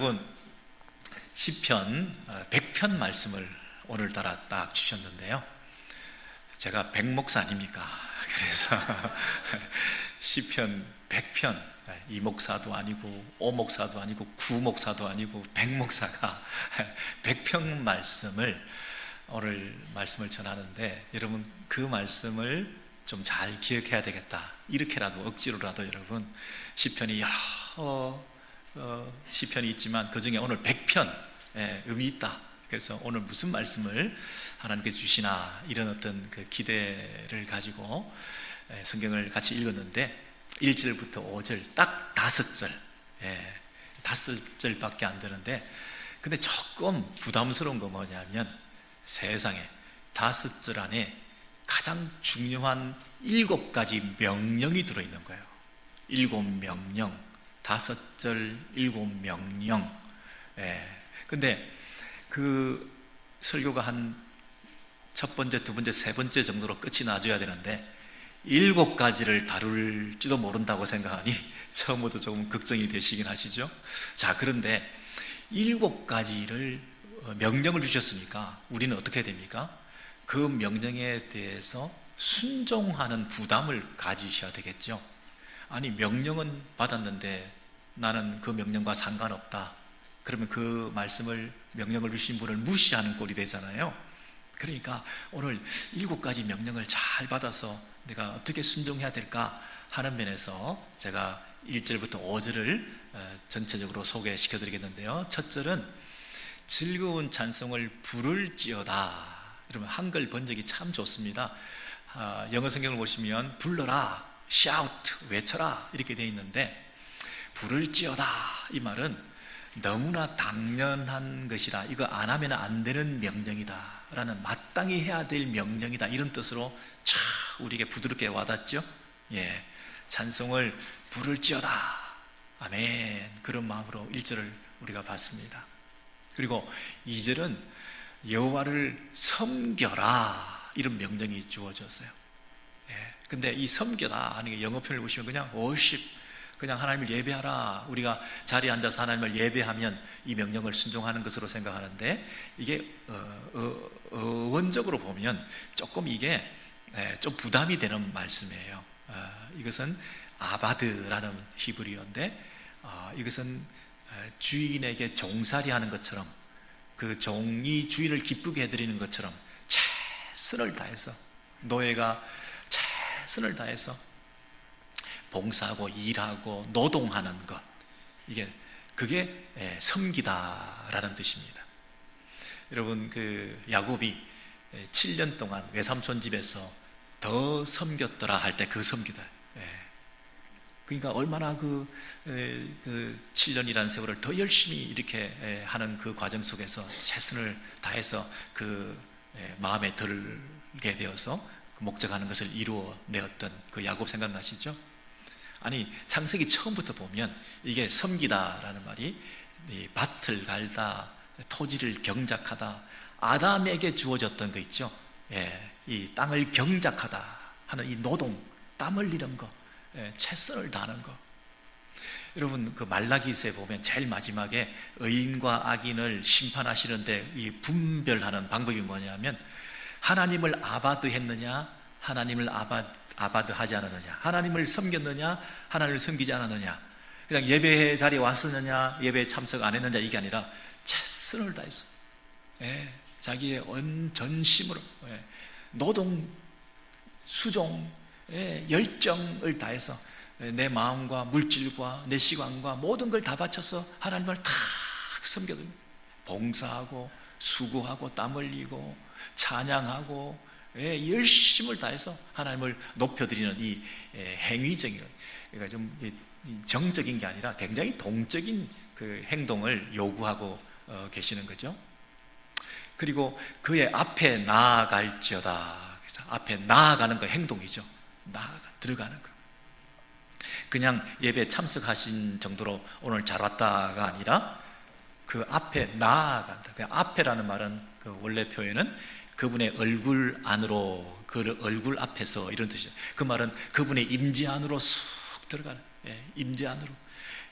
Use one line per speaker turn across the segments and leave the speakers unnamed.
여러분, 시편 100편 말씀을 오늘따라 딱 주셨는데요. 제가 백목사 아닙니까? 그래서 시편 100편, 이목사도 아니고 오목사도 아니고 구목사도 아니고 백목사가 100편 말씀을 오늘 말씀을 전하는데, 여러분 그 말씀을 좀 잘 기억해야 되겠다. 이렇게라도 억지로라도 여러분, 시편이 여러 시편이 있지만 그 중에 오늘 100편 의미 있다. 그래서 오늘 무슨 말씀을 하나님께서 주시나, 이런 어떤 그 기대를 가지고 성경을 같이 읽었는데, 1절부터 5절 딱 5절, 5절밖에 안 되는데, 근데 조금 부담스러운 거 뭐냐면, 세상에 5절 안에 가장 중요한 7가지 명령이 들어있는 거예요. 7명령, 5절 7명령. 근데 그 설교가 한 첫 번째, 두 번째, 세 번째 정도로 끝이 나줘야 되는데 7가지를 다룰지도 모른다고 생각하니 처음부터 조금 걱정이 되시긴 하시죠. 자, 그런데 7가지를 명령을 주셨으니까 우리는 어떻게 해야 됩니까? 그 명령에 대해서 순종하는 부담을 가지셔야 되겠죠. 아니, 명령은 받았는데 나는 그 명령과 상관없다. 그러면 그 말씀을, 명령을 주신 분을 무시하는 꼴이 되잖아요. 그러니까 오늘 7가지 명령을 잘 받아서 내가 어떻게 순종해야 될까 하는 면에서 제가 1절부터 5절을 전체적으로 소개시켜 드리겠는데요. 첫 절은 즐거운 찬송을 부를지어다. 여러분, 한글 번역이 참 좋습니다. 영어 성경을 보시면 불러라, shout, 외쳐라 이렇게 되어 있는데, 부를지어다 이 말은 너무나 당연한 것이라, 이거 안 하면 안 되는 명령이다 라는, 마땅히 해야 될 명령이다, 이런 뜻으로 참 우리에게 부드럽게 와닿죠. 찬송을 부를지어다, 아멘, 그런 마음으로 1절을 우리가 봤습니다. 그리고 2절은 여호와를 섬겨라, 이런 명령이 주어졌어요. 근데 이 섬겨라 하는 게 영어 표현을 보시면 그냥 worship, 그냥 하나님을 예배하라, 우리가 자리에 앉아서 하나님을 예배하면 이 명령을 순종하는 것으로 생각하는데, 이게 원적으로 보면 조금 이게 좀 부담이 되는 말씀이에요. 이것은 아바드라는 히브리어인데, 이것은 주인에게 종살이 하는 것처럼, 그 종이 주인을 기쁘게 해드리는 것처럼 최선을 다해서, 노예가 최선을 다해서 봉사하고 일하고 노동하는 것, 그게 섬기다라는 뜻입니다. 여러분, 그 야곱이 7년 동안 외삼촌 집에서 더 섬겼더라 할 때 그 섬기다. 그러니까 얼마나 그 7년이라는 세월을 더 열심히 이렇게 하는 그 과정 속에서 최선을 다해서 그 마음에 들게 되어서 그 목적하는 것을 이루어내었던 그 야곱 생각나시죠? 아니, 창세기 처음부터 보면 이게 섬기다라는 말이 밭을 갈다, 토지를 경작하다, 아담에게 주어졌던 거 있죠. 이 땅을 경작하다 하는 이 노동, 땀 흘리는 거, 최선을 다하는 거. 여러분, 그 말라기서에 보면 제일 마지막에 의인과 악인을 심판하시는데 이 분별하는 방법이 뭐냐면, 하나님을 아바드 했느냐, 하나님을 아바드 하지 않았느냐, 하나님을 섬겼느냐, 하나님을 섬기지 않았느냐, 그냥 예배 자리에 왔었느냐, 예배에 참석 안 했느냐, 이게 아니라 최선을 다해서, 자기의 온 전심으로, 노동, 수종, 열정을 다해서 내 마음과 물질과 내 시간과 모든 걸 다 바쳐서 하나님을 탁 섬겨드립니다. 봉사하고 수고하고 땀 흘리고 찬양하고 열심을 다해서 하나님을 높여드리는 이 행위적인, 그러니까 좀 정적인 게 아니라 굉장히 동적인 그 행동을 요구하고 계시는 거죠. 그리고 그의 앞에 나아갈지어다. 그래서 앞에 나아가는 거 행동이죠. 들어가는 거. 그냥 예배에 참석하신 정도로 오늘 잘 왔다가 아니라 그 앞에 나아간다. 그 앞에라는 말은, 그 원래 표현은 그분의 얼굴 안으로, 그 얼굴 앞에서, 이런 뜻이죠. 그 말은 그분의 임재 안으로 쑥 들어가는, 임재 안으로.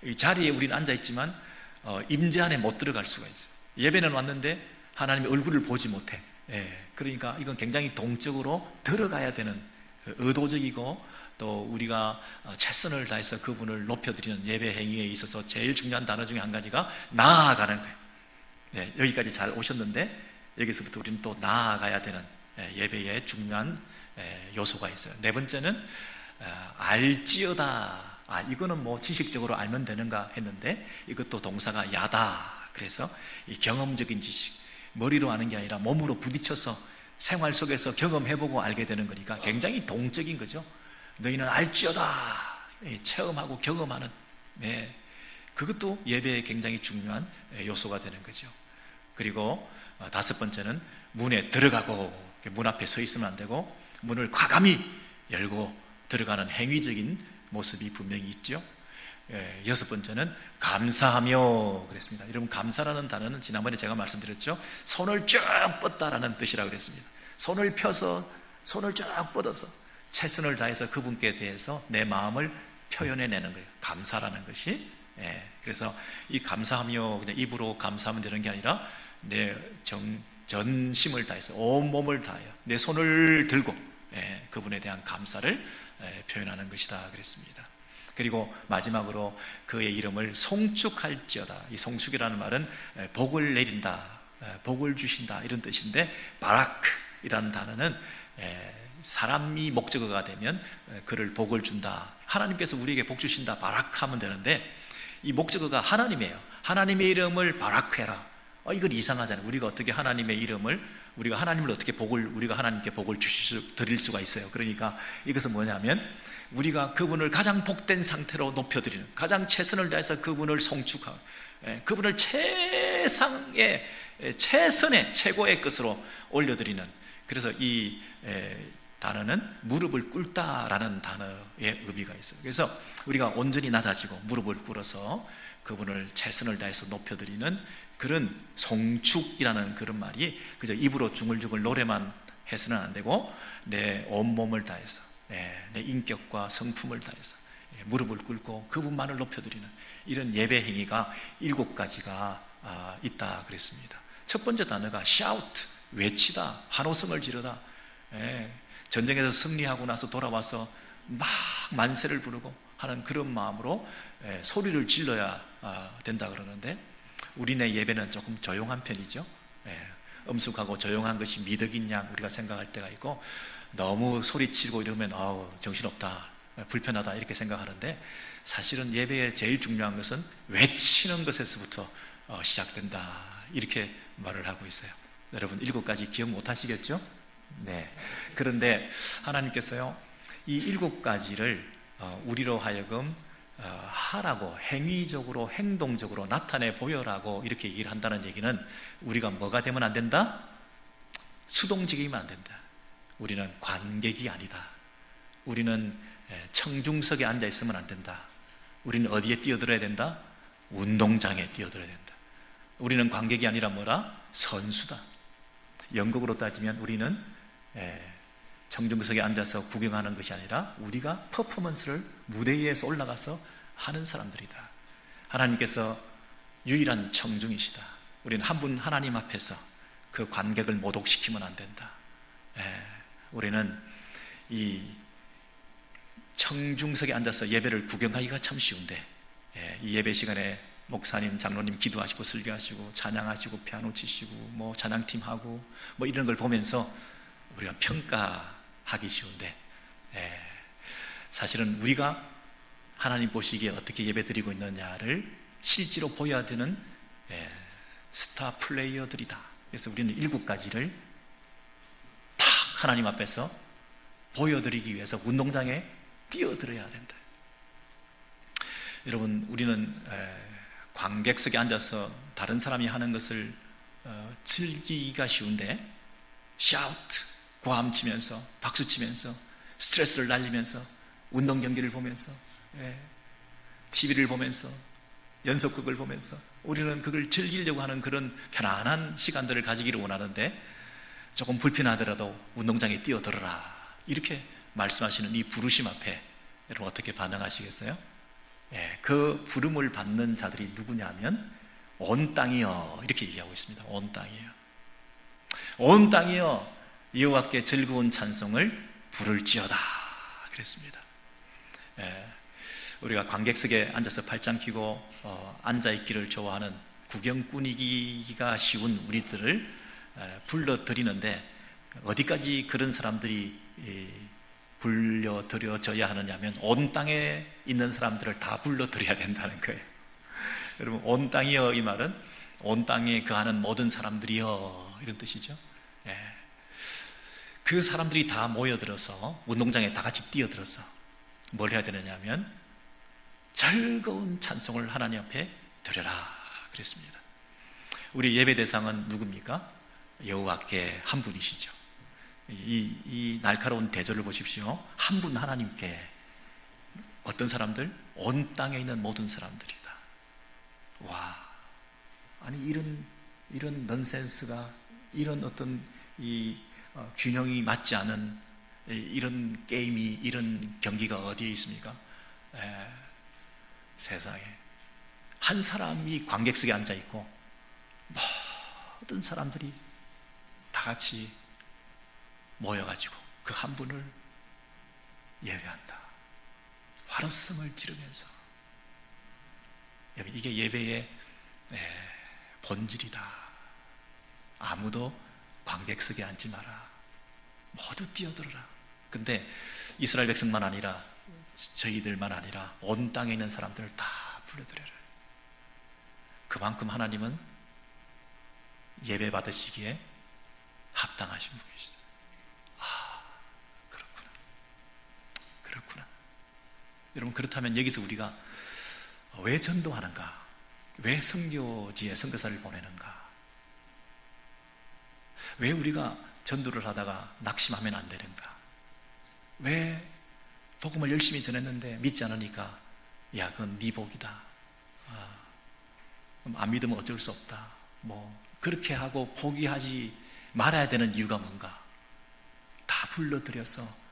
이 자리에 우리는 앉아있지만 임재 안에 못 들어갈 수가 있어요. 예배는 왔는데 하나님의 얼굴을 보지 못해. 그러니까 이건 굉장히 동적으로 들어가야 되는 의도적이고 또 우리가 최선을 다해서 그분을 높여드리는 예배 행위에 있어서 제일 중요한 단어 중에 한 가지가 나아가는 거예요. 여기까지 잘 오셨는데 여기서부터 우리는 또 나아가야 되는 예배의 중요한 요소가 있어요. 네 번째는 알지어다. 이거는 뭐 지식적으로 알면 되는가 했는데 이것도 동사가 야다. 그래서 이 경험적인 지식, 머리로 아는 게 아니라 몸으로 부딪혀서 생활 속에서 경험해보고 알게 되는 거니까 굉장히 동적인 거죠. 너희는 알지어다. 체험하고 경험하는, 그것도 예배의 굉장히 중요한 요소가 되는 거죠. 그리고 다섯 번째는 문에 들어가고, 문 앞에 서 있으면 안 되고 문을 과감히 열고 들어가는 행위적인 모습이 분명히 있죠. 여섯 번째는 감사하며 그랬습니다. 여러분, 감사라는 단어는 지난번에 제가 말씀드렸죠. 손을 쭉 뻗다라는 뜻이라고 그랬습니다. 손을 펴서, 손을 쭉 뻗어서 최선을 다해서 그분께 대해서 내 마음을 표현해내는 거예요. 감사라는 것이. 그래서 이 감사하며 그냥 입으로 감사하면 되는 게 아니라 내 전심을 다해서 온 몸을 다하여 내 손을 들고 그분에 대한 감사를 표현하는 것이다 그랬습니다. 그리고 마지막으로 그의 이름을 송축할지어다. 이 송축이라는 말은 복을 내린다, 복을 주신다 이런 뜻인데, 바라크이라는 단어는 사람이 목적어가 되면 그를 복을 준다, 하나님께서 우리에게 복 주신다, 바라크하면 되는데 이 목적어가 하나님이에요. 하나님의 이름을 바라크해라. 이건 이상하잖아요. 우리가 어떻게 하나님의 이름을, 우리가 하나님을 어떻게 우리가 하나님께 복을 드릴 수가 있어요. 그러니까 이것은 뭐냐면 우리가 그분을 가장 복된 상태로 높여드리는, 가장 최선을 다해서 그분을 송축하고 그분을 최상의, 최선의, 최고의 것으로 올려드리는, 그래서 이 단어는 무릎을 꿇다라는 단어의 의미가 있어요. 그래서 우리가 온전히 낮아지고 무릎을 꿇어서 그분을 최선을 다해서 높여드리는 그런 송축이라는 그런 말이 그저 입으로 중얼중얼 노래만 해서는 안 되고 내 온몸을 다해서, 내 인격과 성품을 다해서 무릎을 꿇고 그분만을 높여드리는 이런 예배 행위가 7가지가 있다 그랬습니다. 첫 번째 단어가 shout, 외치다, 환호성을 지르다. 전쟁에서 승리하고 나서 돌아와서 막 만세를 부르고 하는 그런 마음으로 소리를 질러야 된다 그러는데, 우리네 예배는 조금 조용한 편이죠. 엄숙하고 조용한 것이 미덕인 양 우리가 생각할 때가 있고, 너무 소리치고 이러면 정신없다, 불편하다 이렇게 생각하는데, 사실은 예배의 제일 중요한 것은 외치는 것에서부터 시작된다 이렇게 말을 하고 있어요. 여러분 7가지 기억 못 하시겠죠? 그런데 하나님께서요, 이 7가지를 우리로 하여금 하라고, 행위적으로 행동적으로 나타내 보여라고 이렇게 얘기를 한다는 얘기는 우리가 뭐가 되면 안 된다? 수동적이면 안 된다. 우리는 관객이 아니다. 우리는 청중석에 앉아 있으면 안 된다. 우리는 어디에 뛰어들어야 된다? 운동장에 뛰어들어야 된다. 우리는 관객이 아니라 뭐라? 선수다. 영국으로 따지면 우리는 청중석에 앉아서 구경하는 것이 아니라 우리가 퍼포먼스를 무대 위에서 올라가서 하는 사람들이다. 하나님께서 유일한 청중이시다. 우리는 한 분 하나님 앞에서 그 관객을 모독시키면 안 된다. 우리는 이 청중석에 앉아서 예배를 구경하기가 참 쉬운데, 이 예배 시간에 목사님, 장로님 기도하시고 설교하시고 찬양하시고 피아노 치시고 뭐 찬양팀하고 뭐 이런 걸 보면서 우리가 평가하기 쉬운데, 사실은 우리가 하나님 보시기에 어떻게 예배드리고 있느냐를 실제로 보여야 되는 스타 플레이어들이다. 그래서 우리는 7가지를 딱 하나님 앞에서 보여드리기 위해서 운동장에 뛰어들어야 된다. 여러분, 우리는 관객석에 앉아서 다른 사람이 하는 것을 즐기기가 쉬운데, 샤우트, 고함치면서 박수치면서 스트레스를 날리면서 운동 경기를 보면서 TV를 보면서 연속극을 보면서 우리는 그걸 즐기려고 하는 그런 편안한 시간들을 가지기를 원하는데, 조금 불편하더라도 운동장에 뛰어들어라 이렇게 말씀하시는 이 부르심 앞에 여러분 어떻게 반응하시겠어요? 그 부름을 받는 자들이 누구냐면 온 땅이여 이렇게 얘기하고 있습니다. 온 땅이여, 온 땅이여 여호와께 즐거운 찬송을 부를지어다 그랬습니다. 우리가 관객석에 앉아서 팔짱 끼고 앉아있기를 좋아하는 구경꾼이기가 쉬운 우리들을 불러드리는데, 어디까지 그런 사람들이 불려드려져야 하느냐면 온 땅에 있는 사람들을 다 불러드려야 된다는 거예요. 여러분, 온 땅이여 이 말은 온 땅에 거하는 모든 사람들이여 이런 뜻이죠. 그 사람들이 다 모여들어서 운동장에 다 같이 뛰어들어서 뭘 해야 되느냐 하면 즐거운 찬송을 하나님 앞에 드려라 그랬습니다. 우리 예배 대상은 누굽니까? 여호와께 한 분이시죠. 이 날카로운 대조를 보십시오. 한 분 하나님께 어떤 사람들? 온 땅에 있는 모든 사람들이다. 와, 아니 이런 넌센스가, 이런 어떤 균형이 맞지 않은 이런 게임이, 이런 경기가 어디에 있습니까? 세상에 한 사람이 관객석에 앉아 있고 모든 사람들이 다 같이 모여가지고 그 한 분을 예배한다. 환호성을 지르면서. 이게 예배의 본질이다. 아무도 관객석에 앉지 마라. 모두 뛰어들어라. 근데 이스라엘 백성만 아니라 저희들만 아니라 온 땅에 있는 사람들을 다 불러들여라. 그만큼 하나님은 예배 받으시기에 합당하신 분이시다. 그렇구나. 여러분, 그렇다면 여기서 우리가 왜 전도하는가? 왜 선교지에 선교사를 보내는가? 왜 우리가 전도를 하다가 낙심하면 안 되는가? 왜 복음을 열심히 전했는데 믿지 않으니까 야, 그건 네 복이다, 안 믿으면 어쩔 수 없다, 그렇게 하고 포기하지 말아야 되는 이유가 뭔가? 다 불러들여서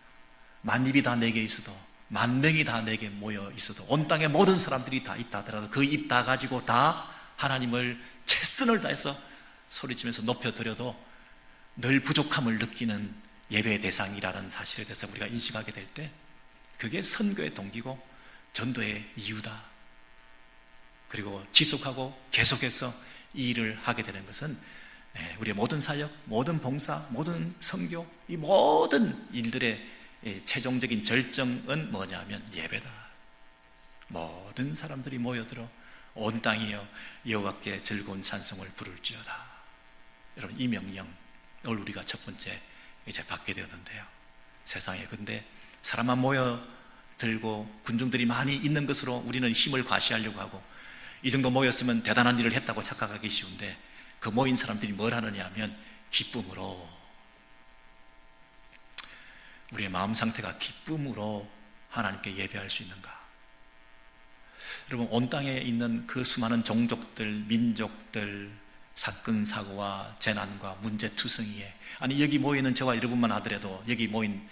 만입이 다 내게 있어도, 만명이 다 내게 모여 있어도, 온 땅의 모든 사람들이 다 있다 하더라도 그 입 다 가지고 다 하나님을 최선을 다해서 소리치면서 높여드려도 늘 부족함을 느끼는 예배의 대상이라는 사실에 대해서 우리가 인식하게 될 때, 그게 선교의 동기고 전도의 이유다. 그리고 지속하고 계속해서 이 일을 하게 되는 것은 우리의 모든 사역, 모든 봉사, 모든 선교, 이 모든 일들의 최종적인 절정은 뭐냐면 예배다. 모든 사람들이 모여들어 온 땅이여 여호와께 즐거운 찬송을 부를지어다. 여러분, 이 명령을 우리가 첫 번째 이제 받게 되었는데요. 세상에 근데 사람만 모여들고 군중들이 많이 있는 것으로 우리는 힘을 과시하려고 하고, 이 정도 모였으면 대단한 일을 했다고 착각하기 쉬운데, 그 모인 사람들이 뭘 하느냐 하면 기쁨으로, 우리의 마음 상태가 기쁨으로 하나님께 예배할 수 있는가? 여러분, 온 땅에 있는 그 수많은 종족들, 민족들, 사건, 사고와 재난과 문제투성이에, 아니 여기 모이는 저와 여러분만 하더라도 여기 모인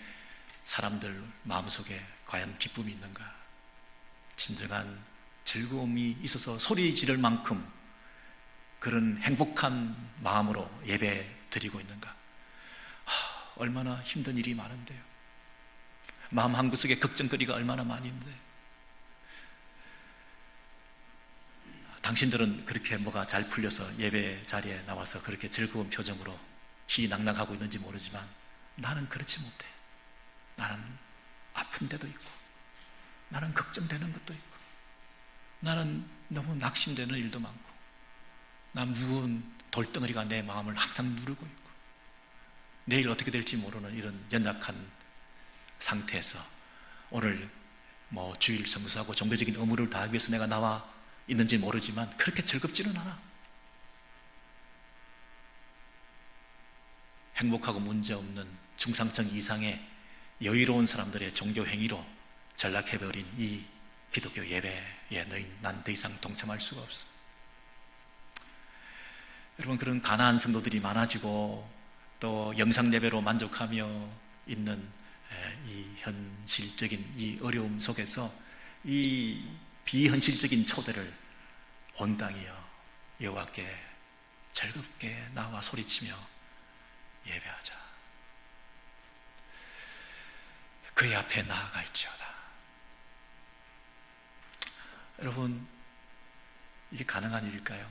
사람들 마음속에 과연 기쁨이 있는가? 진정한 즐거움이 있어서 소리 지를 만큼 그런 행복한 마음으로 예배 드리고 있는가? 얼마나 힘든 일이 많은데요. 마음 한구석에 걱정거리가 얼마나 많이 있는데, 당신들은 그렇게 뭐가 잘 풀려서 예배 자리에 나와서 그렇게 즐거운 표정으로 희낙낙하고 있는지 모르지만 나는 그렇지 못해. 나는 아픈 데도 있고, 나는 걱정되는 것도 있고, 나는 너무 낙심되는 일도 많고, 난 무거운 돌덩어리가 내 마음을 항상 누르고 있고, 내일 어떻게 될지 모르는 이런 연약한 상태에서 오늘 주일 성수하고 종교적인 의무를 다하기 위해서 내가 나와 있는지 모르지만 그렇게 즐겁지는 않아. 행복하고 문제없는 중상층 이상의 여유로운 사람들의 종교 행위로 전락해버린 이 기독교 예배에 난 더 이상 동참할 수가 없어. 여러분, 그런 가난한 성도들이 많아지고 또 영상 예배로 만족하며 있는 이 현실적인 이 어려움 속에서 이 비현실적인 초대를 온 땅이여 여호와께 즐겁게 나와 소리치며 예배하자. 그의 앞에 나아갈지어다. 여러분, 이게 가능한 일일까요?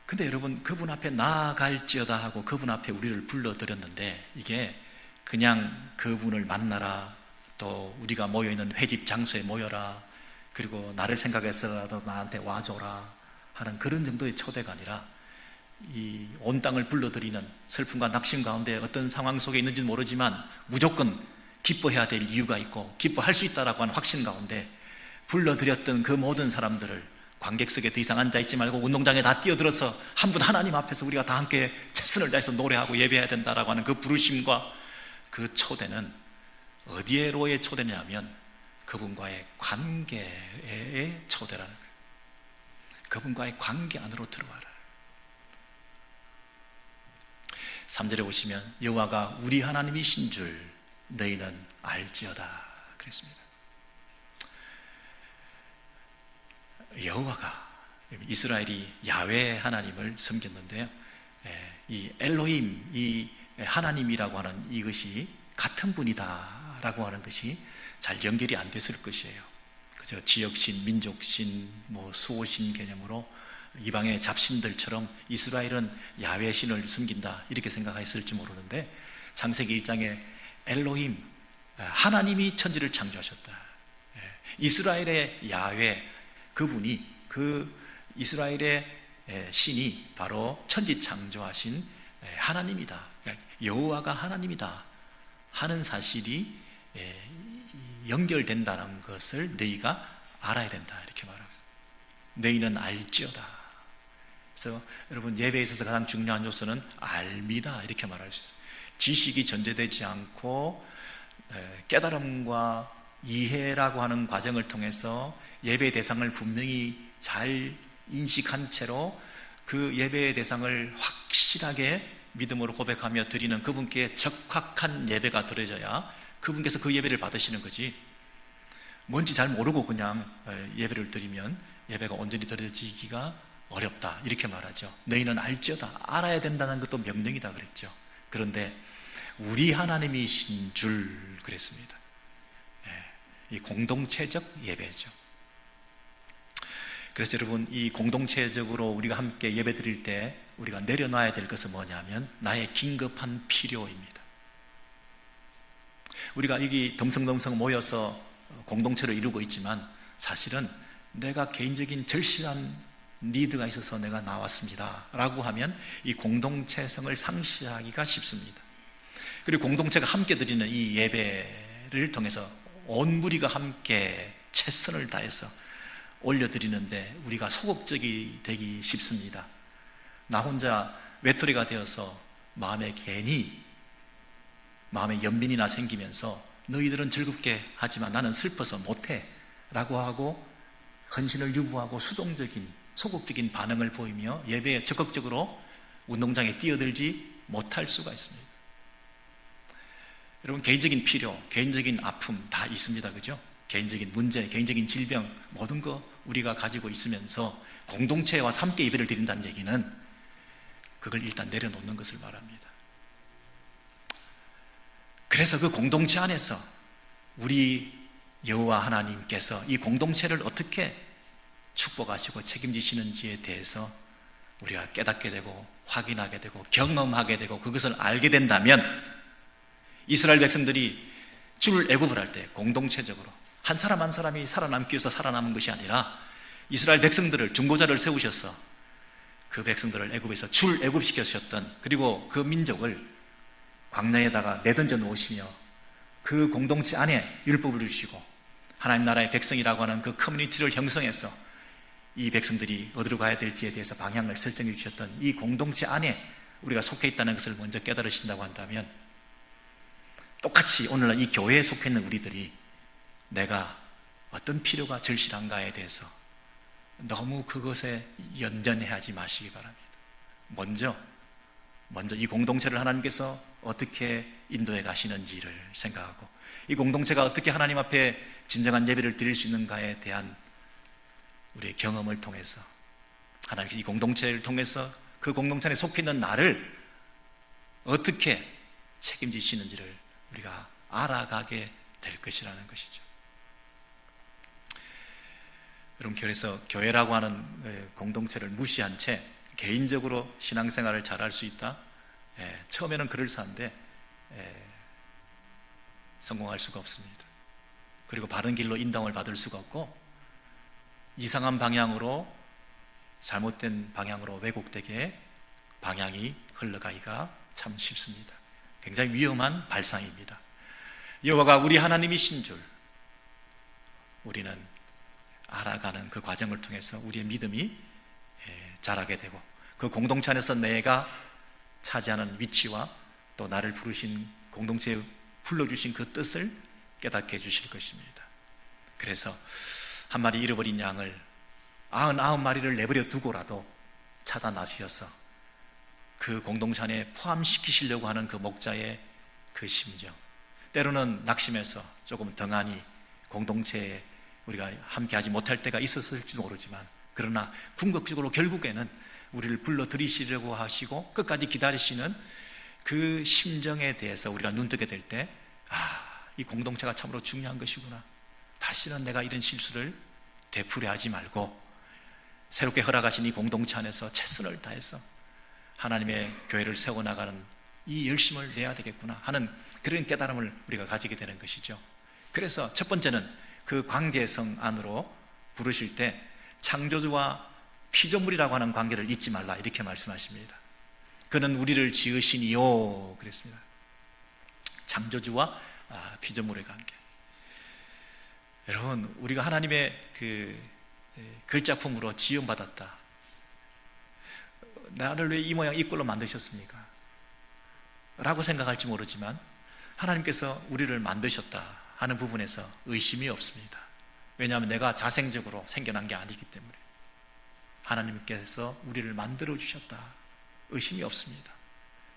근데 여러분, 그분 앞에 나아갈지어다 하고 그분 앞에 우리를 불러드렸는데, 이게 그냥 그분을 만나라, 또 우리가 모여있는 회집 장소에 모여라, 그리고 나를 생각해서라도 나한테 와줘라 하는 그런 정도의 초대가 아니라, 이 온 땅을 불러들이는 슬픔과 낙심 가운데 어떤 상황 속에 있는지는 모르지만 무조건 기뻐해야 될 이유가 있고 기뻐할 수 있다라고 하는 확신 가운데 불러들였던 그 모든 사람들을 관객석에 더 이상 앉아있지 말고 운동장에 다 뛰어들어서 한 분 하나님 앞에서 우리가 다 함께 최선을 다해서 노래하고 예배해야 된다라고 하는 그 부르심과 그 초대는 어디에로의 초대냐면 그분과의 관계의 초대라는 거예요. 그분과의 관계 안으로 들어와라. 3절에 보시면 여호와가 우리 하나님이신 줄 너희는 알지어다 그랬습니다. 여호와가, 이스라엘이 야훼 하나님을 섬겼는데요, 이 엘로힘, 이 하나님이라고 하는 이것이 같은 분이다 라고 하는 것이 잘 연결이 안 됐을 것이에요. 그저 지역신, 민족신, 수호신 개념으로 이방의 잡신들처럼 이스라엘은 야훼 신을 섬긴다 이렇게 생각했을지 모르는데, 창세기 1장에 엘로힘, 하나님이 천지를 창조하셨다. 이스라엘의 야훼, 그분이, 그 이스라엘의 신이 바로 천지 창조하신 하나님이다, 여호와가 하나님이다 하는 사실이 연결된다는 것을 너희가 알아야 된다 이렇게 말합니다. 너희는 알지어다. 그래서 여러분, 예배에 있어서 가장 중요한 요소는 알미다 이렇게 말할 수 있어요. 지식이 전제되지 않고 깨달음과 이해라고 하는 과정을 통해서 예배의 대상을 분명히 잘 인식한 채로 그 예배의 대상을 확실하게 믿음으로 고백하며 드리는 그분께 적확한 예배가 드려져야 그분께서 그 예배를 받으시는 거지, 뭔지 잘 모르고 그냥 예배를 드리면 예배가 온전히 드려지기가 어렵다 이렇게 말하죠. 너희는 알지어다, 알아야 된다는 것도 명령이다 그랬죠. 그런데 우리 하나님이신 줄 그랬습니다. 이 공동체적 예배죠. 그래서 여러분, 이 공동체적으로 우리가 함께 예배 드릴 때 우리가 내려놔야 될 것은 뭐냐면 나의 긴급한 필요입니다. 우리가 여기 덤성덤성 모여서 공동체를 이루고 있지만 사실은 내가 개인적인 절실한 니드가 있어서 내가 나왔습니다 라고 하면 이 공동체성을 상실하기가 쉽습니다. 그리고 공동체가 함께 드리는 이 예배를 통해서 온 무리가 함께 최선을 다해서 올려드리는데 우리가 소극적이 되기 쉽습니다. 나 혼자 외톨이가 되어서 마음에 연민이나 생기면서 너희들은 즐겁게 하지만 나는 슬퍼서 못해 라고 하고 헌신을 유보하고 수동적인 소극적인 반응을 보이며 예배에 적극적으로 운동장에 뛰어들지 못할 수가 있습니다. 여러분, 개인적인 필요, 개인적인 아픔 다 있습니다. 그죠? 개인적인 문제, 개인적인 질병, 모든 거 우리가 가지고 있으면서 공동체와 함께 예배를 드린다는 얘기는 그걸 일단 내려놓는 것을 말합니다. 그래서 그 공동체 안에서 우리 여호와 하나님께서 이 공동체를 어떻게 축복하시고 책임지시는지에 대해서 우리가 깨닫게 되고 확인하게 되고 경험하게 되고 그것을 알게 된다면, 이스라엘 백성들이 출애굽을 할 때 공동체적으로 한 사람 한 사람이 살아남기 위해서 살아남은 것이 아니라 이스라엘 백성들을 중보자를 세우셔서 그 백성들을 애굽에서 출애굽시키셨던, 그리고 그 민족을 광야에다가 내던져 놓으시며 그 공동체 안에 율법을 주시고 하나님 나라의 백성이라고 하는 그 커뮤니티를 형성해서 이 백성들이 어디로 가야 될지에 대해서 방향을 설정해 주셨던 이 공동체 안에 우리가 속해 있다는 것을 먼저 깨달으신다고 한다면, 똑같이 오늘날 이 교회에 속해 있는 우리들이 내가 어떤 필요가 절실한가에 대해서 너무 그것에 연연해하지 마시기 바랍니다. 먼저 이 공동체를 하나님께서 어떻게 인도해 가시는지를 생각하고, 이 공동체가 어떻게 하나님 앞에 진정한 예배를 드릴 수 있는가에 대한 우리의 경험을 통해서 하나님께서 이 공동체를 통해서 그 공동체 안에 속해 있는 나를 어떻게 책임지시는지를 우리가 알아가게 될 것이라는 것이죠. 여러분, 그래서 교회라고 하는 공동체를 무시한 채 개인적으로 신앙생활을 잘할 수 있다? 처음에는 그럴싸한데 성공할 수가 없습니다. 그리고 바른 길로 인도함을 받을 수가 없고, 이상한 방향으로, 잘못된 방향으로 왜곡되게 방향이 흘러가기가 참 쉽습니다. 굉장히 위험한 발상입니다. 여호와가 우리 하나님이신 줄 우리는 알아가는 그 과정을 통해서 우리의 믿음이 자라게 되고, 그 공동체 안에서 내가 차지하는 위치와 또 나를 부르신 공동체에 불러주신 그 뜻을 깨닫게 해주실 것입니다. 그래서 한 마리 잃어버린 양을 99마리를 내버려 두고라도 찾아나셔서 그 공동체 안에 포함시키시려고 하는 그 목자의 그 심정, 때로는 낙심해서 조금 덩하니 공동체에 우리가 함께하지 못할 때가 있었을지도 모르지만, 그러나 궁극적으로 결국에는 우리를 불러들이시려고 하시고 끝까지 기다리시는 그 심정에 대해서 우리가 눈뜨게 될 때, 이 공동체가 참으로 중요한 것이구나, 다시는 내가 이런 실수를 되풀이하지 말고 새롭게 허락하신 이 공동체 안에서 최선을 다해서 하나님의 교회를 세워나가는 이 열심을 내야 되겠구나 하는 그런 깨달음을 우리가 가지게 되는 것이죠. 그래서 첫 번째는 그 관계성 안으로 부르실 때 창조주와 피조물이라고 하는 관계를 잊지 말라, 이렇게 말씀하십니다. 그는 우리를 지으시니요 그랬습니다. 창조주와 피조물의 관계. 여러분, 우리가 하나님의 그 글자품으로 지음받았다. 나를 왜 이 모양 이 꼴로 만드셨습니까? 라고 생각할지 모르지만 하나님께서 우리를 만드셨다 하는 부분에서 의심이 없습니다. 왜냐하면 내가 자생적으로 생겨난 게 아니기 때문에 하나님께서 우리를 만들어 주셨다, 의심이 없습니다.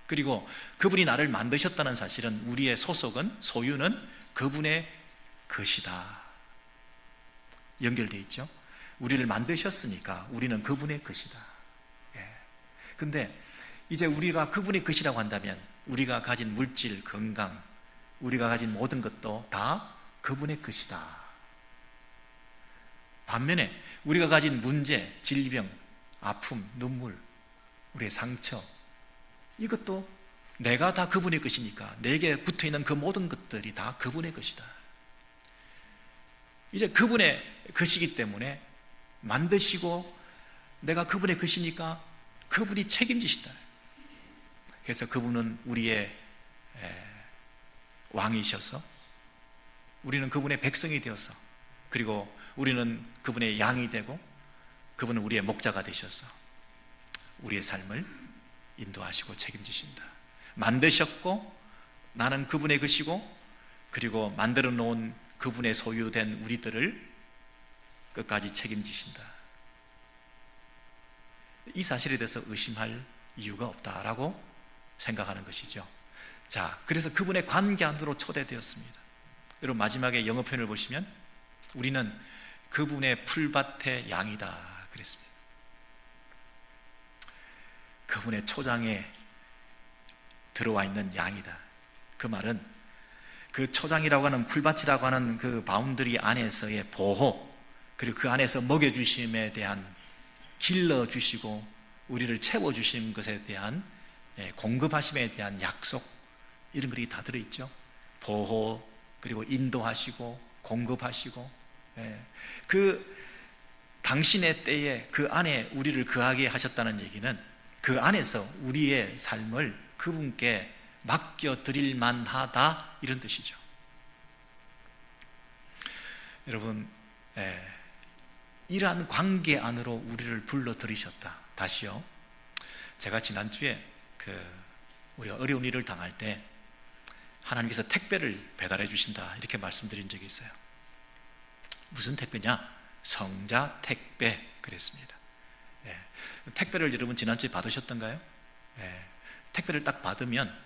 그리고 그분이 나를 만드셨다는 사실은 우리의 소속은, 소유는 그분의 것이다 연결되어 있죠. 우리를 만드셨으니까 우리는 그분의 것이다. 근데 이제 우리가 그분의 것이라고 한다면 우리가 가진 물질, 건강, 우리가 가진 모든 것도 다 그분의 것이다. 반면에 우리가 가진 문제, 질병, 아픔, 눈물, 우리의 상처, 이것도 내가 다 그분의 것이니까 내게 붙어있는 그 모든 것들이 다 그분의 것이다. 이제 그분의 것이기 때문에 만드시고 내가 그분의 것이니까 그분이 책임지시다. 그래서 그분은 우리의 왕이셔서 우리는 그분의 백성이 되어서, 그리고 우리는 그분의 양이 되고 그분은 우리의 목자가 되셔서 우리의 삶을 인도하시고 책임지신다. 만드셨고 나는 그분의 것이고, 그리고 만들어 놓은 그분의 소유된 우리들을 끝까지 책임지신다. 이 사실에 대해서 의심할 이유가 없다라고 생각하는 것이죠. 자, 그래서 그분의 관계 안으로 초대되었습니다. 여러분, 마지막에 영어 표현을 보시면 우리는 그분의 풀밭의 양이다 그랬습니다. 그분의 초장에 들어와 있는 양이다. 그 말은 그 초장이라고 하는, 풀밭이라고 하는 그 바운더리 안에서의 보호, 그리고 그 안에서 먹여주심에 대한, 길러주시고 우리를 채워주신 것에 대한 공급하심에 대한 약속, 이런 것이 다 들어있죠. 보호, 그리고 인도하시고 공급하시고, 그 당신의 때에 그 안에 우리를 거하게 하셨다는 얘기는 그 안에서 우리의 삶을 그분께 맡겨드릴 만하다, 이런 뜻이죠. 여러분, 이러한 관계 안으로 우리를 불러들이셨다. 다시요, 제가 지난주에 우리가 어려운 일을 당할 때 하나님께서 택배를 배달해 주신다, 이렇게 말씀드린 적이 있어요. 무슨 택배냐? 성자 택배 그랬습니다. 택배를 여러분 지난주에 받으셨던가요? 택배를 딱 받으면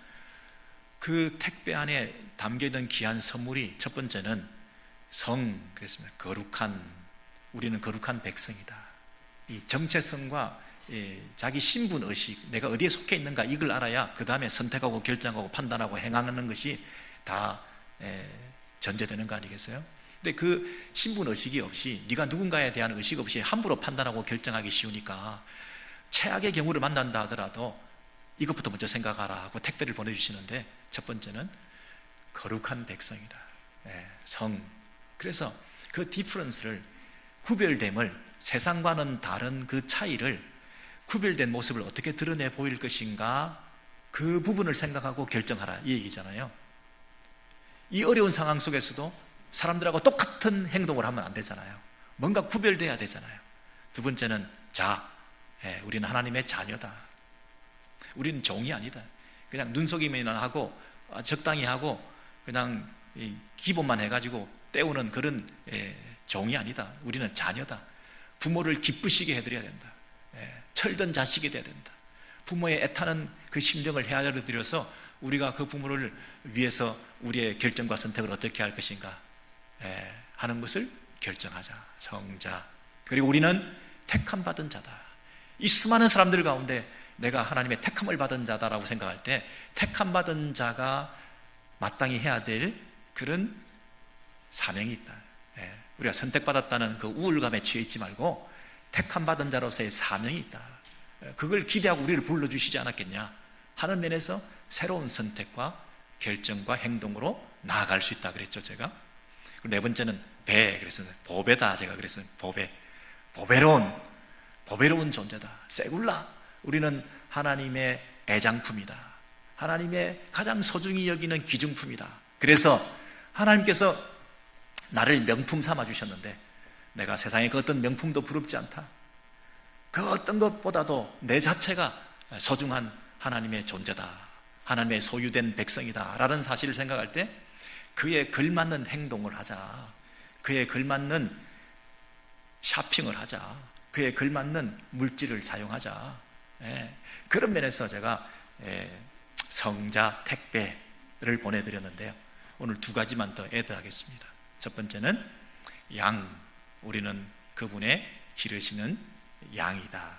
그 택배 안에 담겨있는 귀한 선물이, 첫 번째는 성 그랬습니다. 거룩한, 우리는 거룩한 백성이다. 이 정체성과 자기 신분 의식, 내가 어디에 속해 있는가 이걸 알아야 그 다음에 선택하고 결정하고 판단하고 행하는 것이 다 전제되는 거 아니겠어요? 근데 그 신분 의식이 없이, 네가 누군가에 대한 의식 없이 함부로 판단하고 결정하기 쉬우니까 최악의 경우를 만난다 하더라도 이것부터 먼저 생각하라 하고 택배를 보내주시는데, 첫 번째는 거룩한 백성이다, 성. 그래서 그 디퍼런스를, 구별됨을, 세상과는 다른 그 차이를, 구별된 모습을 어떻게 드러내 보일 것인가, 그 부분을 생각하고 결정하라, 이 얘기잖아요. 이 어려운 상황 속에서도 사람들하고 똑같은 행동을 하면 안 되잖아요. 뭔가 구별돼야 되잖아요. 두 번째는 우리는 하나님의 자녀다. 우리는 종이 아니다. 그냥 눈속임이나 하고 적당히 하고 그냥 기본만 해가지고 때우는 그런 종이 아니다. 우리는 자녀다. 부모를 기쁘시게 해드려야 된다. 철든 자식이 돼야 된다. 부모의 애타는 그 심정을 헤아려 드려서 우리가 그 부모를 위해서 우리의 결정과 선택을 어떻게 할 것인가 하는 것을 결정하자. 성자. 그리고 우리는 택함 받은 자다. 이 수많은 사람들 가운데 내가 하나님의 택함을 받은 자다라고 생각할 때, 택함 받은 자가 마땅히 해야 될 그런 사명이 있다. 우리가 선택받았다는 그 우울감에 취해 있지 말고 택함 받은 자로서의 사명이 있다. 그걸 기대하고 우리를 불러주시지 않았겠냐 하는 면에서 새로운 선택과 결정과 행동으로 나아갈 수 있다 그랬죠, 제가. 그리고 네 번째는 그래서 보배다, 제가 그랬어요. 보배로운 존재다. 세굴라. 우리는 하나님의 애장품이다. 하나님의 가장 소중히 여기는 기중품이다. 그래서 하나님께서 나를 명품 삼아 주셨는데, 내가 세상의 그 어떤 명품도 부럽지 않다. 그 어떤 것보다도 내 자체가 소중한 하나님의 존재다. 하나님의 소유된 백성이다 라는 사실을 생각할 때, 그에 걸맞는 행동을 하자. 그에 걸맞는 샤핑을 하자. 그에 걸맞는 물질을 사용하자. 그런 면에서 제가 성자 택배를 보내드렸는데요, 오늘 두 가지만 더 애드하겠습니다. 첫 번째는 우리는 그분의 기르시는 양이다.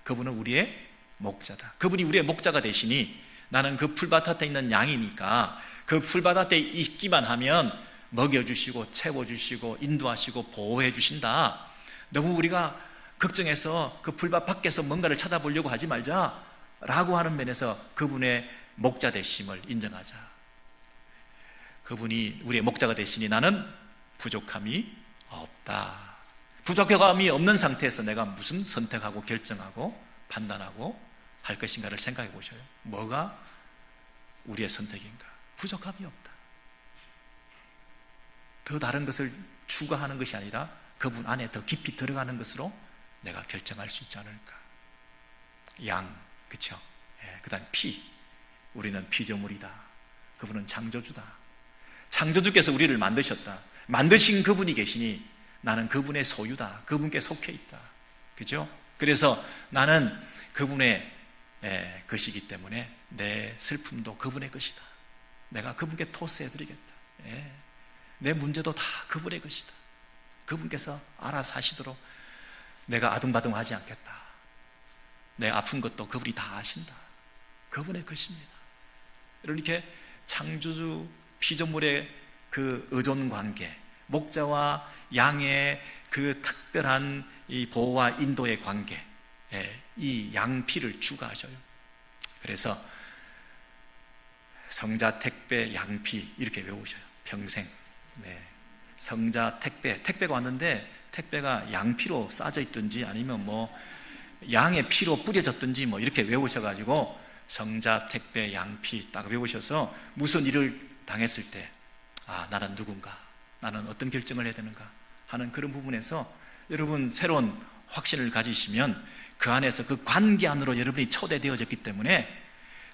그분은 우리의 목자다. 그분이 우리의 목자가 되시니 나는 그 풀밭에 있는 양이니까 그 풀밭에 있기만 하면 먹여주시고 채워주시고 인도하시고 보호해 주신다. 너무 우리가 걱정해서 그 풀밭 밖에서 뭔가를 찾아보려고 하지 말자 라고 하는 면에서 그분의 목자 되심을 인정하자. 그분이 우리의 목자가 되시니 나는 부족함이 없다. 부족함이 없는 상태에서 내가 무슨 선택하고 결정하고 판단하고 할 것인가를 생각해 보셔요. 뭐가 우리의 선택인가? 부족함이 없다. 더 다른 것을 추가하는 것이 아니라 그분 안에 더 깊이 들어가는 것으로 내가 결정할 수 있지 않을까. 그쵸? 그 다음 우리는 피조물이다. 그분은 창조주다. 창조주께서 우리를 만드셨다. 만드신 그분이 계시니 나는 그분의 소유다. 그분께 속해 있다. 그죠? 그래서 나는 그분의 것이기 때문에 내 슬픔도 그분의 것이다. 내가 그분께 토스해드리겠다. 내 문제도 다 그분의 것이다. 그분께서 알아서 하시도록 내가 아둥바둥하지 않겠다. 내 아픈 것도 그분이 다 아신다. 그분의 것입니다. 이렇게 창조주 피조물의 그 의존관계, 목자와 양의 그 특별한 이 보호와 인도의 관계, 이 양피를 추가하셔요. 그래서 성자 택배 양피 이렇게 외우셔요. 평생. 성자 택배가 왔는데 택배가 양피로 싸져 있든지 아니면 양의 피로 뿌려졌든지 이렇게 외우셔가지고 성자 택배 양피 딱 외우셔서 무슨 일을 당했을 때 나는 누군가, 나는 어떤 결정을 해야 되는가 하는 그런 부분에서 여러분 새로운 확신을 가지시면 그 안에서 그 관계 안으로 여러분이 초대되어졌기 때문에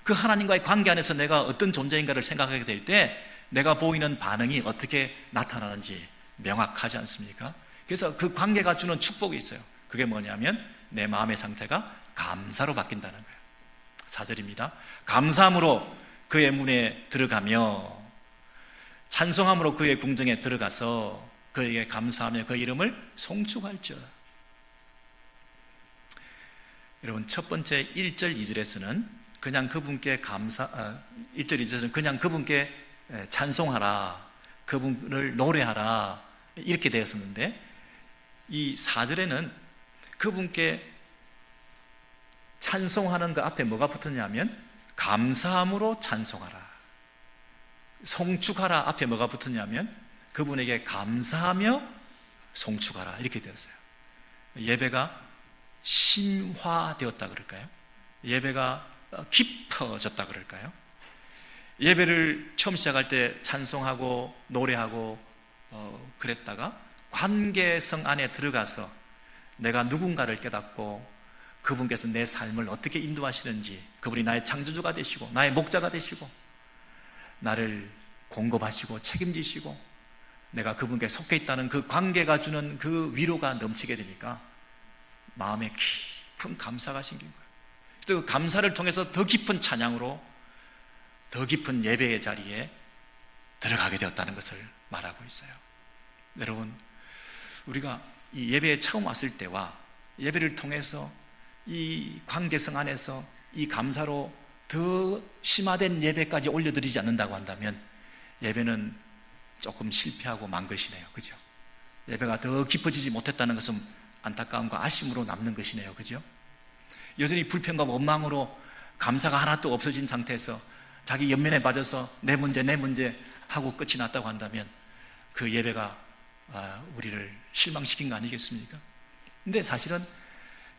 그 하나님과의 관계 안에서 내가 어떤 존재인가를 생각하게 될 때 내가 보이는 반응이 어떻게 나타나는지 명확하지 않습니까? 그래서 그 관계가 주는 축복이 있어요. 그게 뭐냐면 내 마음의 상태가 감사로 바뀐다는 거예요. 4절입니다. 감사함으로 그의 문에 들어가며 찬송함으로 그의 궁정에 들어가서 그에게 감사하며 그 이름을 송축할지어다. 여러분, 첫 번째 1절 2절에서는 그냥 그분께 1절 2절에서는 그냥 그분께 찬송하라, 그분을 노래하라 이렇게 되었었는데, 이 4절에는 그분께 찬송하는 그 앞에 뭐가 붙었냐면 감사함으로 찬송하라, 송축하라 앞에 뭐가 붙었냐면 그분에게 감사하며 송축하라 이렇게 되었어요. 예배가 심화되었다 그럴까요? 예배가 깊어졌다 그럴까요? 예배를 처음 시작할 때 찬송하고 노래하고 그랬다가 관계성 안에 들어가서 내가 누군가를 깨닫고 그분께서 내 삶을 어떻게 인도하시는지, 그분이 나의 창조주가 되시고 나의 목자가 되시고 나를 공급하시고 책임지시고 내가 그분께 속해 있다는 그 관계가 주는 그 위로가 넘치게 되니까 마음에 깊은 감사가 생긴 거예요. 그 감사를 통해서 더 깊은 찬양으로 더 깊은 예배의 자리에 들어가게 되었다는 것을 말하고 있어요. 여러분, 우리가 이 예배에 처음 왔을 때와 예배를 통해서 이 관계성 안에서 이 감사로 더 심화된 예배까지 올려드리지 않는다고 한다면 예배는 조금 실패하고 만 것이네요. 그죠? 예배가 더 깊어지지 못했다는 것은 안타까움과 아쉬움으로 남는 것이네요. 그죠? 여전히 불평과 원망으로 감사가 하나도 없어진 상태에서 자기 연면에 빠져서 내 문제 하고 끝이 났다고 한다면 그 예배가 우리를 실망시킨 거 아니겠습니까? 근데 사실은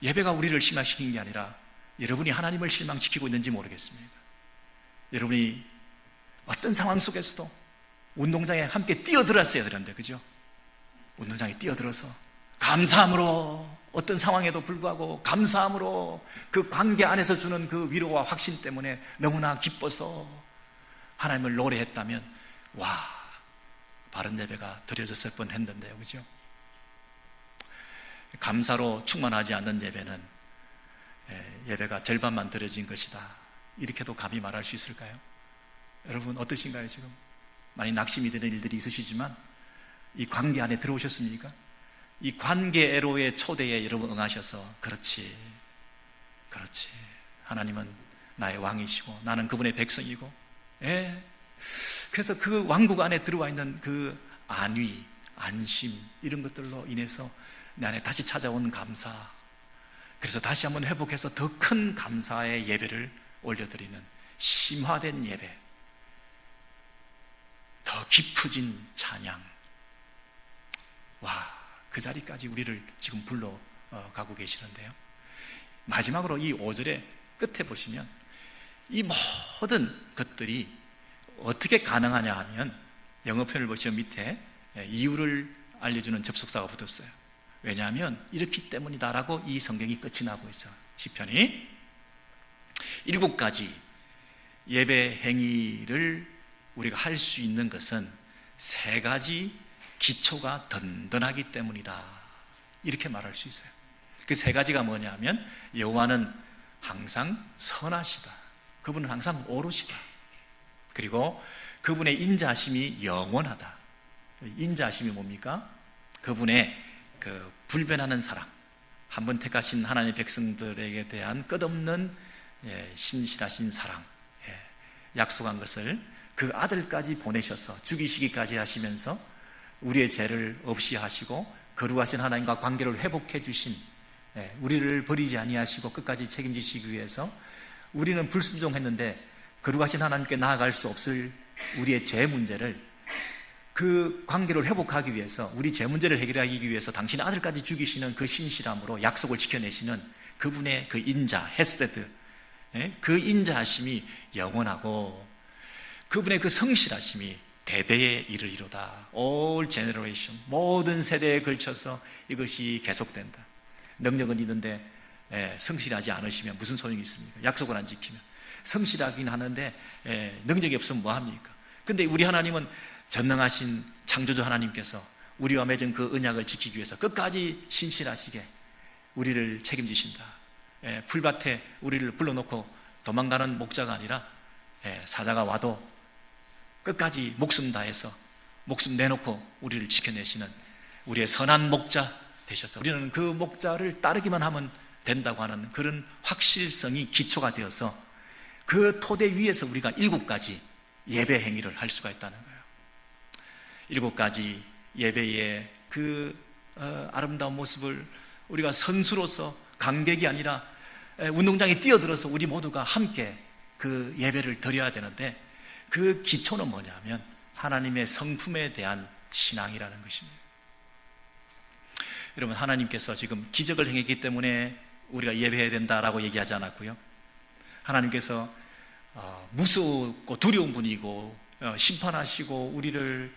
예배가 우리를 실망시킨 게 아니라 여러분이 하나님을 실망시키고 있는지 모르겠습니다. 여러분이 어떤 상황 속에서도 운동장에 함께 뛰어들었어야 되는데, 그죠? 운동장에 뛰어들어서 감사함으로, 어떤 상황에도 불구하고 감사함으로 그 관계 안에서 주는 그 위로와 확신 때문에 너무나 기뻐서 하나님을 노래했다면 와, 바른 예배가 드려졌을 뻔했는데요. 그죠? 감사로 충만하지 않는 예배는 예배가 절반만 드려진 것이다, 이렇게도 감히 말할 수 있을까요? 여러분 어떠신가요? 지금 많이 낙심이 되는 일들이 있으시지만 이 관계 안에 들어오셨습니까? 이 관계애로의 초대에 여러분 응하셔서 그렇지, 하나님은 나의 왕이시고 나는 그분의 백성이고, 그래서 그 왕국 안에 들어와 있는 그 안위, 안심, 이런 것들로 인해서 내 안에 다시 찾아온 감사, 그래서 다시 한번 회복해서 더 큰 감사의 예배를 올려드리는 심화된 예배, 더 깊어진 찬양, 와, 그 자리까지 우리를 지금 불러가고 계시는데요. 마지막으로 이 5절의 끝에 보시면 이 모든 것들이 어떻게 가능하냐 하면 영어 표현을 보시면 밑에 이유를 알려주는 접속사가 붙었어요. 왜냐하면 이렇기 때문이다라고 이 성경이 끝이 나고 있어요. 시편이 7가지 예배 행위를 우리가 할 수 있는 것은 3가지 기초가 든든하기 때문이다, 이렇게 말할 수 있어요. 그 3가지가 뭐냐면 여호와는 항상 선하시다, 그분은 항상 오롯이다, 그리고 그분의 인자하심이 영원하다. 인자하심이 뭡니까? 그분의 그 불변하는 사랑, 한 번 택하신 하나님의 백성들에게 대한 끝없는 신실하신 사랑, 약속한 것을 그 아들까지 보내셔서 죽이시기까지 하시면서 우리의 죄를 없이 하시고 거룩하신 하나님과 관계를 회복해 주신, 우리를 버리지 아니하시고 끝까지 책임지시기 위해서 우리는 불순종했는데 거룩하신 하나님께 나아갈 수 없을 우리의 죄 문제를, 그 관계를 회복하기 위해서, 우리 죄 문제를 해결하기 위해서 당신의 아들까지 죽이시는 그 신실함으로 약속을 지켜내시는 그분의 그 인자, 헤세드, 그 인자하심이 영원하고 그분의 그 성실하심이 대대에 이르리로다. All generation, 모든 세대에 걸쳐서 이것이 계속된다. 능력은 있는데 성실하지 않으시면 무슨 소용이 있습니까? 약속을 안 지키면. 성실하긴 하는데 능력이 없으면 뭐합니까? 근데 우리 하나님은 전능하신 창조주 하나님께서 우리와 맺은 그 언약을 지키기 위해서 끝까지 신실하시게 우리를 책임지신다. 풀밭에 우리를 불러놓고 도망가는 목자가 아니라 사자가 와도 끝까지 목숨 다해서 목숨 내놓고 우리를 지켜내시는 우리의 선한 목자 되셔서 우리는 그 목자를 따르기만 하면 된다고 하는 그런 확실성이 기초가 되어서 그 토대 위에서 우리가 7가지 예배 행위를 할 수가 있다는 거예요. 7가지 예배의 그 아름다운 모습을 우리가 선수로서 관객이 아니라 운동장에 뛰어들어서 우리 모두가 함께 그 예배를 드려야 되는데, 그 기초는 뭐냐면 하나님의 성품에 대한 신앙이라는 것입니다. 여러분, 하나님께서 지금 기적을 행했기 때문에 우리가 예배해야 된다라고 얘기하지 않았고요. 하나님께서 무섭고 두려운 분이고 심판하시고 우리를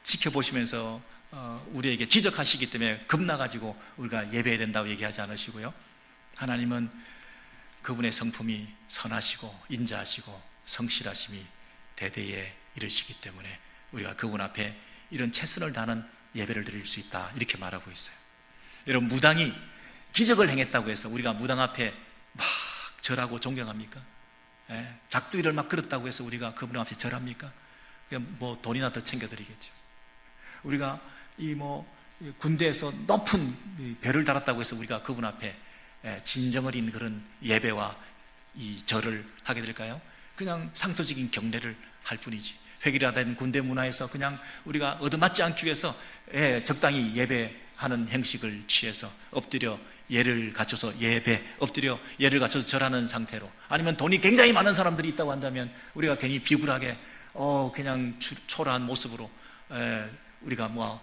지켜보시면서 우리에게 지적하시기 때문에 겁나가지고 우리가 예배해야 된다고 얘기하지 않으시고요. 하나님은 그분의 성품이 선하시고 인자하시고 성실하심이 대대에 이르시기 때문에 우리가 그분 앞에 이런 최선을 다하는 예배를 드릴 수 있다, 이렇게 말하고 있어요. 여러분, 무당이 기적을 행했다고 해서 우리가 무당 앞에 막 절하고 존경합니까? 작두기를 막 걸었다고 해서 우리가 그분 앞에 절합니까? 그냥 뭐 돈이나 더 챙겨드리겠죠. 우리가 군대에서 높은 별을 달았다고 해서 우리가 그분 앞에 진정 어린 그런 예배와 이 절을 하게 될까요? 그냥 상투적인 경례를 할 뿐이지. 획일화된 군대 문화에서 그냥 우리가 얻어맞지 않기 위해서 적당히 예배하는 형식을 취해서 엎드려 예를 갖춰서 예배, 엎드려 예를 갖춰서 절하는 상태로, 아니면 돈이 굉장히 많은 사람들이 있다고 한다면 우리가 괜히 비굴하게 그냥 초라한 모습으로 우리가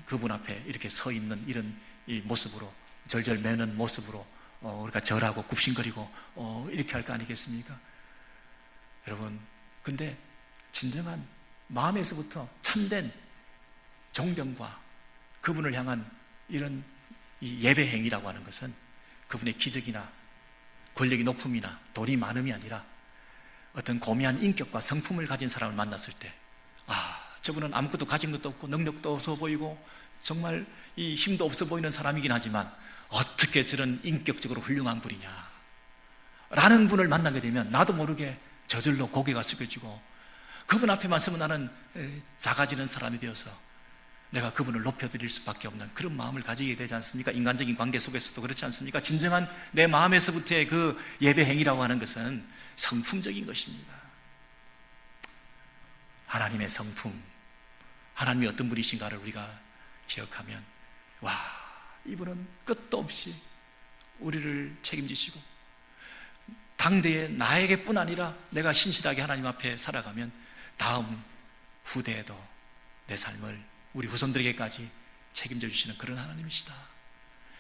그분 앞에 이렇게 서 있는 이런 이 모습으로, 절절 매는 모습으로 우리가 절하고 굽신거리고 이렇게 할 거 아니겠습니까? 여러분, 근데 진정한 마음에서부터 참된 존경과 그분을 향한 이런 이 예배 행위라고 하는 것은 그분의 기적이나 권력이 높음이나 돈이 많음이 아니라 어떤 고미한 인격과 성품을 가진 사람을 만났을 때, 저분은 아무것도 가진 것도 없고 능력도 없어 보이고 정말 이 힘도 없어 보이는 사람이긴 하지만 어떻게 저런 인격적으로 훌륭한 분이냐 라는 분을 만나게 되면 나도 모르게 저절로 고개가 숙여지고 그분 앞에만 서면 나는 작아지는 사람이 되어서 내가 그분을 높여드릴 수밖에 없는 그런 마음을 가지게 되지 않습니까? 인간적인 관계 속에서도 그렇지 않습니까? 진정한 내 마음에서부터의 그 예배 행위라고 하는 것은 성품적인 것입니다. 하나님의 성품, 하나님이 어떤 분이신가를 우리가 기억하면, 이분은 끝도 없이 우리를 책임지시고 당대에 나에게뿐 아니라 내가 신실하게 하나님 앞에 살아가면 다음 후대에도 내 삶을 우리 후손들에게까지 책임져 주시는 그런 하나님이시다.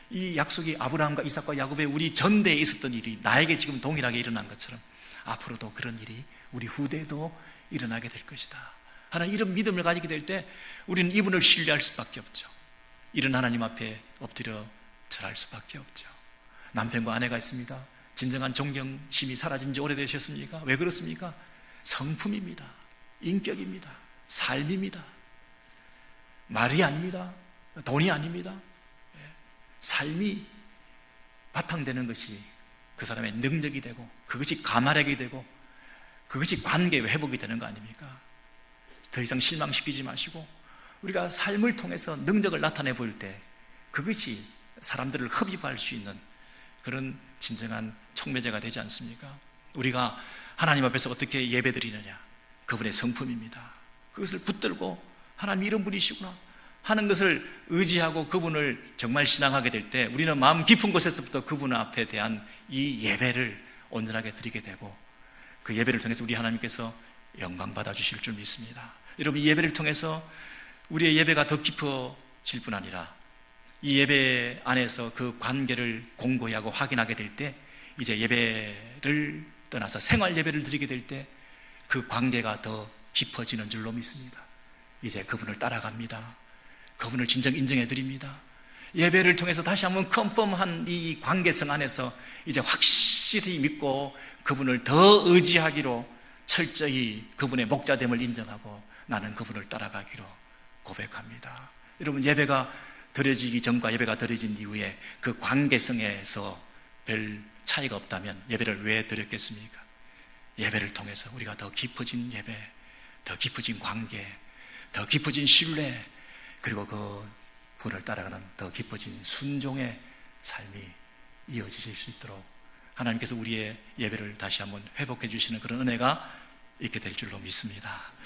이 약속이 아브라함과 이삭과 야곱의 우리 전대에 있었던 일이 나에게 지금 동일하게 일어난 것처럼 앞으로도 그런 일이 우리 후대에도 일어나게 될 것이다 하는 이런 믿음을 가지게 될 때 우리는 이분을 신뢰할 수밖에 없죠. 이런 하나님 앞에 엎드려 절할 수밖에 없죠. 남편과 아내가 있습니다. 진정한 존경심이 사라진 지 오래되셨습니까? 왜 그렇습니까? 성품입니다. 인격입니다. 삶입니다. 말이 아닙니다. 돈이 아닙니다. 삶이 바탕되는 것이 그 사람의 능력이 되고 그것이 가말하게 되고 그것이 관계 회복이 되는 거 아닙니까? 더 이상 실망시키지 마시고 우리가 삶을 통해서 능력을 나타내 보일 때 그것이 사람들을 흡입할 수 있는 그런 진정한 촉매제가 되지 않습니까? 우리가 하나님 앞에서 어떻게 예배드리느냐, 그분의 성품입니다. 그것을 붙들고 하나님 이런 분이시구나 하는 것을 의지하고 그분을 정말 신앙하게 될 때 우리는 마음 깊은 곳에서부터 그분 앞에 대한 이 예배를 온전하게 드리게 되고 그 예배를 통해서 우리 하나님께서 영광 받아주실 줄 믿습니다. 여러분, 이 예배를 통해서 우리의 예배가 더 깊어질 뿐 아니라 이 예배 안에서 그 관계를 공고히 하고 확인하게 될 때 이제 예배를 떠나서 생활 예배를 드리게 될 때 그 관계가 더 깊어지는 줄로 믿습니다. 이제 그분을 따라갑니다. 그분을 진정 인정해 드립니다. 예배를 통해서 다시 한번 컨펌한 이 관계성 안에서 이제 확실히 믿고 그분을 더 의지하기로 철저히 그분의 목자됨을 인정하고 나는 그분을 따라가기로 고백합니다. 여러분, 예배가 드려지기 전과 예배가 드려진 이후에 그 관계성에서 별 차이가 없다면 예배를 왜 드렸겠습니까? 예배를 통해서 우리가 더 깊어진 예배, 더 깊어진 관계, 더 깊어진 신뢰, 그리고 그 분을 따라가는 더 깊어진 순종의 삶이 이어지실 수 있도록 하나님께서 우리의 예배를 다시 한번 회복해 주시는 그런 은혜가 있게 될 줄로 믿습니다.